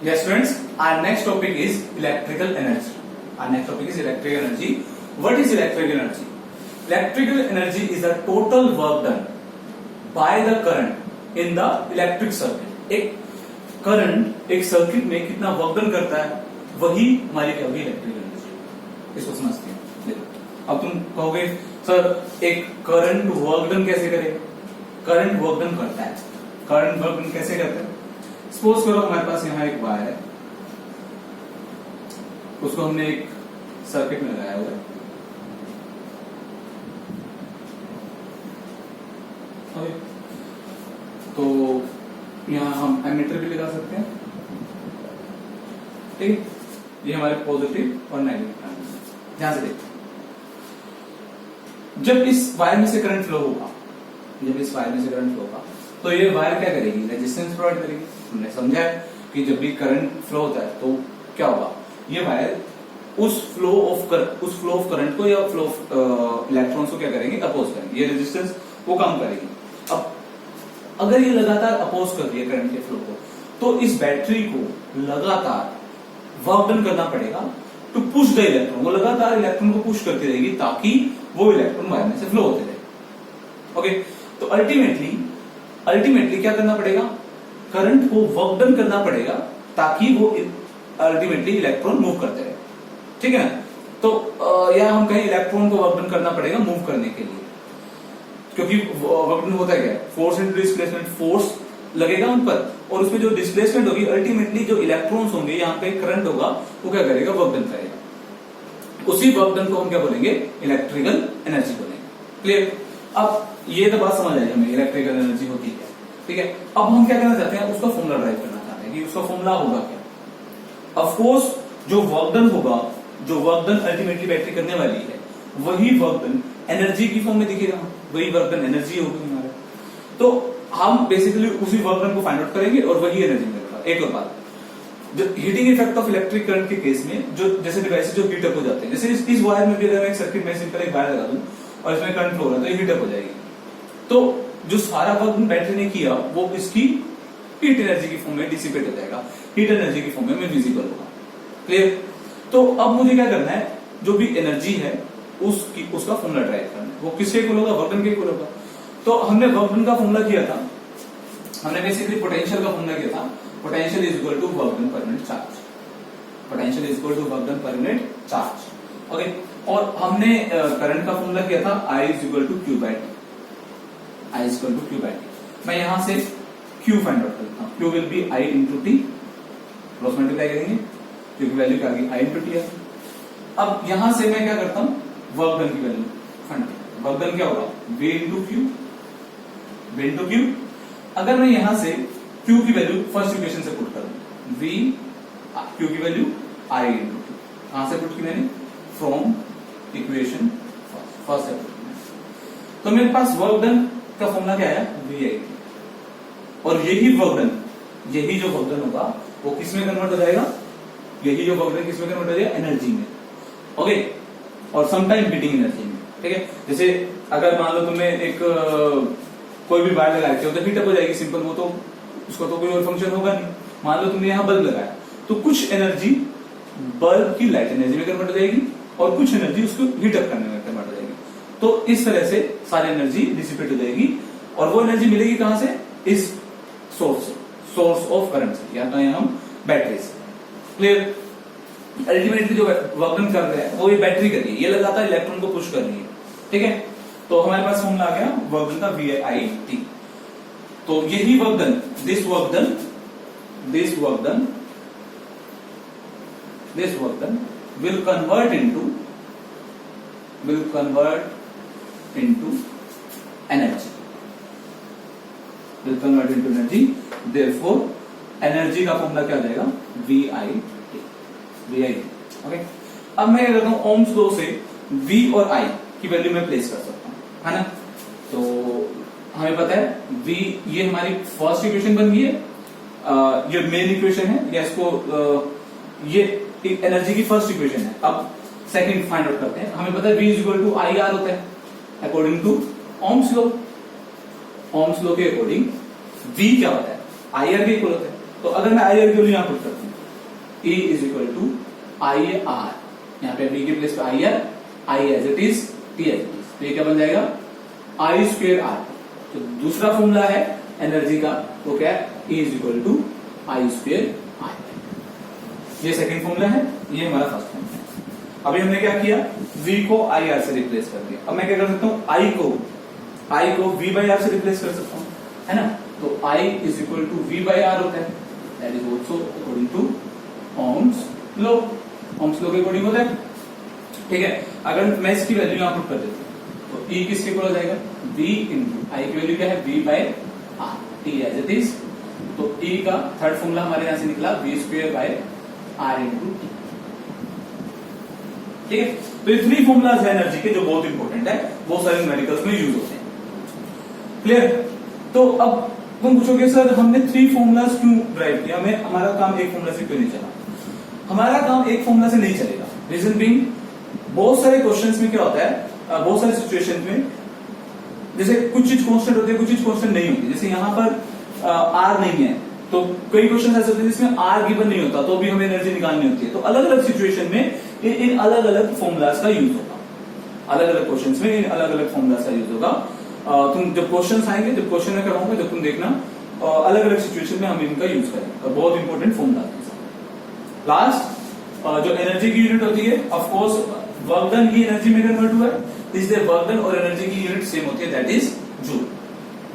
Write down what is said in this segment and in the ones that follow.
Yes, friends. Our next topic is electrical energy. Our next topic is electrical energy. What is electrical energy? Electrical energy is the total work done by the current in the electric circuit. एक current एक circuit में कितना work done करता है वही हमारी क्या होगी इलेक्ट्रिकल एनर्जी। इसको समझते हैं। देखो अब तुम कहोगे सर एक करंट वर्क डन कैसे करेगा? करंट वर्क डन करता है। करंट वर्क डन कैसे करता है? सपोज करो हमारे पास यहाँ एक वायर है, उसको हमने एक सर्किट में लगाया हुआ है। तो यहां हम एमीटर भी लगा सकते हैं, ठीक। ये हमारे पॉजिटिव और नेगेटिव। ध्यान से देखो, जब इस वायर में से करंट फ्लो होगा, तो ये वायर क्या करेगी? रेजिस्टेंस प्रोवाइड करेगी। हमने समझा है कि जब भी करंट फ्लो होता है तो क्या होगा, ये वायर उस फ्लो ऑफ करंट को या फ्लो ऑफ इलेक्ट्रॉन्स को क्या करेंगे? अपोज करेंगे। ये रेजिस्टेंस वो काम करेगी। अब अगर ये लगातार अपोज कर रही है करंट के फ्लो को, तो इस बैटरी को लगातार वर्क डन करना पड़ेगा टू पुश द इलेक्ट्रॉन। वो लगातार इलेक्ट्रॉन को पुश करती रहेगी ताकि वो इलेक्ट्रॉन वायर में से फ्लो होते रहे। ओके, तो अल्टीमेटली क्या करना पड़ेगा? करंट को वर्क डन करना पड़ेगा ताकि वो अल्टीमेटली इलेक्ट्रॉन मूव करते रहे, ठीक है ना। तो या हम कहें इलेक्ट्रॉन को वर्क डन करना पड़ेगा मूव करने के लिए, क्योंकि वर्क डन होता है क्या? Force and displacement. फोर्स लगेगा उन पर और उसमें जो डिस्प्लेसमेंट होगी, अल्टीमेटली जो इलेक्ट्रॉन्स होंगे, यहाँ पे करंट होगा, वो क्या करेगा? वर्क डन करेगा। उसी वर्क डन को हम क्या बोलेंगे? इलेक्ट्रिकल एनर्जी बोलेंगे। क्लियर? अब ये तो बात समझ आई हमें, इलेक्ट्रिकल एनर्जी होती है, ठीक है। अब हम क्या करना चाहते हैं? उसका फॉर्मूला ड्राइव करना चाहते हैं कि उसका फॉर्मूला होगा क्या। ऑफ कोर्स जो वर्क डन होगा, जो वर्क डन अल्टीमेटली बैटरी करने वाली है, वही वर्क डन एनर्जी की फॉर्म में दिखेगा। वही वर्क डन एनर्जी होगी हमारे। तो हम बेसिकली उसी वर्क डन को फाइंड आउट करेंगे और वही एनर्जी मिलेगा। एक और बात, जो heating effect of electric current के केस में जो जैसे डिवाइसेस जो हीट अप हो जाते हैं, जैसे इस वायर में भी अगर मैं एक सर्किट में सिंपल एक वायर लगा दूं और इसमें करंट फ्लो हो रहा है तो ये हीट अप हो जाएगी। तो जो सारा वर्क बैटरी ने किया वो इसकी हीट एनर्जी की फॉर्म में डिसिपेट हो जाएगा, हीट एनर्जी की फॉर्म में विजिबल होगा। क्लियर? तो अब मुझे क्या करना है? जो भी एनर्जी है उसका फॉर्मूला ड्राइव करना है। वो किसके इक्वल होगा? वर्क डन के इक्वल होगा। तो हमने वर्क डन का फॉर्मूला किया था, हमने बेसिकली पोटेंशियल का फॉर्मूला किया था। Potential is equal to work done per unit charge. Potential is equal to work done per unit charge. Okay, और हमने करंट का फॉर्मूला किया था I is equal to Q by T. I is equal to Q by T. मैं यहां से Q find out करता हूं। Q will be I into T, cross multiply करेंगे क्योंकि वैल्यू क्या आ गई? I इंटू टी है। अब यहां से मैं क्या करता हूं? वर्क डन की वैल्यू फाइंड। वर्क डन क्या होगा? V into Q, V into Q. अगर मैं यहां से Q की वैल्यू फर्स्ट इक्वेशन से पुट करूं, V Q की वैल्यू I इंटू टी, कहां से पुट की मैंने? फ्रॉम इक्वेशन फर्स्ट से पुट की। तो मेरे पास वर्क डन का फॉर्मूला क्या है? VI। और यही वर्क डन, यही जो वर्क डन होगा वो किस में कन्वर्ट हो जाएगा? यही जो वर्क डन किस में कन्वर्ट हो जाएगा? एनर्जी में। ओके, और समटाइम हीटिंग एनर्जी में, ठीक है। जैसे अगर मान लो तुमने एक कोई भी वायर लगा के तो हीट अप हो जाएगी, सिंपल। वो तो उसका तो कोई और फंक्शन होगा नहीं। मान लो तुमने यहाँ बल्ब लगाया तो कुछ एनर्जी बल्ब की लाइट एनर्जी में कन्वर्ट हो जाएगी और कुछ एनर्जी उसको हीट अप करने में कन्वर्ट हो जाएगी। तो इस तरह से सारी एनर्जी डिसिपेट हो जाएगी और वो एनर्जी मिलेगी कहां से? इस सोर्स ऑफ करंट से, या तो हम बैटरी से। क्लियर? अल्टीमेटली जो वर्क डन कर रहे हैं वो ये बैटरी कर रही है, ये लगातार इलेक्ट्रॉन को पुश कर रही है, ठीक है। तो हमारे पास फॉर्मूला आ गया वर्क डन का VI T। तो यही work done, this work done will convert into energy, therefore energy का फॉर्मूला क्या हो जाएगा? VI। ओके, अब मैं क्या करता हूं? ओम्स लॉ से V और I की वैल्यू में प्लेस कर सकता हूं, है ना। तो हमें पता है V, ये हमारी फर्स्ट इक्वेशन बन गई है, ये मेन इक्वेशन है, या इसको ये एनर्जी की फर्स्ट इक्वेशन है। अब सेकंड फाइंड आउट करते हैं। हमें पता है V is equal to IR होता है according to Ohm's law. Ohm's law के अकॉर्डिंग V क्या होता है? IR के इक्वल होता है। तो अगर मैं IR की वैल्यू यहां पुट करता हूं E is equal to I R, यहाँ पे V के प्लेस पे I R, I as it is, T as it is, तो ये क्या बन जाएगा I स्क्वेयर आर। तो दूसरा फॉर्मूला है एनर्जी का, वो क्या है, E is equal to I square R. ये सेकंड फॉर्मूला है, ये हमारा फर्स्ट फॉर्मूला है। अभी हमने क्या किया, V को आई आर से रिप्लेस कर दिया। अब मैं क्या कर सकता हूँ, I को V बाई आर से रिप्लेस कर सकता हूँ, है ना। तो I is equal to V by R होता है, that is also according to Ohm's law. Ohm's law के अकॉर्डिंग होता है, ठीक है। अगर मैं इसकी वैल्यू यहां पुट कर देता हूं तो E किसके इक्वल हो जाएगा, V इंटू आई की वैल्यू क्या है, V by R, T as it is. तो E का थर्ड फॉर्मूला हमारे यहां से निकला V square by R into T, ठीक है। तो ये थ्री फॉर्मूलाज है एनर्जी के जो बहुत इंपॉर्टेंट है, बहुत सारे न्यूमेरिकल्स में यूज होते हैं, क्लियर। तो अब तुम पूछोगे सर हमने थ्री फॉर्मूलाज क्यों ड्राइव किया, हमें हमारा काम एक फॉर्मूला से क्यों नहीं चला। हमारा काम एक फॉर्मूला से नहीं चलेगा, रीजन बीइंग बहुत सारे क्वेश्चंस में क्या होता है, बहुत सारे सिचुएशंस में जैसे कुछ चीज कांस्टेंट होती है, कुछ चीज कांस्टेंट नहीं होती। जैसे यहाँ पर आर नहीं है, तो कई क्वेश्चन ऐसे होते हैं जिसमें आर गिवन नहीं होता, तो भी हमें एनर्जी निकालनी होती है। तो अलग अलग सिचुएशन में इन अलग अलग फॉर्मूलाज का यूज होगा, अलग अलग क्वेश्चन में इन अलग अलग फॉर्मूलाज का यूज होगा। तुम जब क्वेश्चन आएंगे, जब क्वेश्चन में कराऊंगा, जब तुम देखना अलग अलग सिचुएशन में हम इनका यूज करेंगे, बहुत इंपॉर्टेंट फॉर्मूला के साथ। लास्ट जो एनर्जी की यूनिट होती है, ऑफ कोर्स वर्क डन की एनर्जी में कन्वर्ट हुआ है, इसलिए वर्क डन और एनर्जी की यूनिट सेम होती है, that is joule.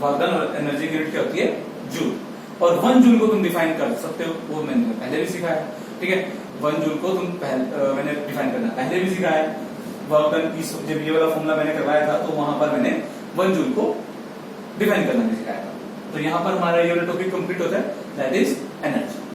Work done और एनर्जी की यूनिट क्या होती है, जूल। और 1 जूल को तुम डिफाइन कर सकते हो, वो मैंने पहले भी सिखाया, ठीक है। 1 जूल को तुम मैंने डिफाइन करना पहले भी सिखाया है। वर्क डन की जब ये वाला फॉर्मूला मैंने करवाया था तो वहां पर मैंने 1 जूल को डिफाइन करना भी सिखाया था। तो यहां पर हमारा यूनिट टॉपिक कंप्लीट होता है, दैट इज एनर्जी।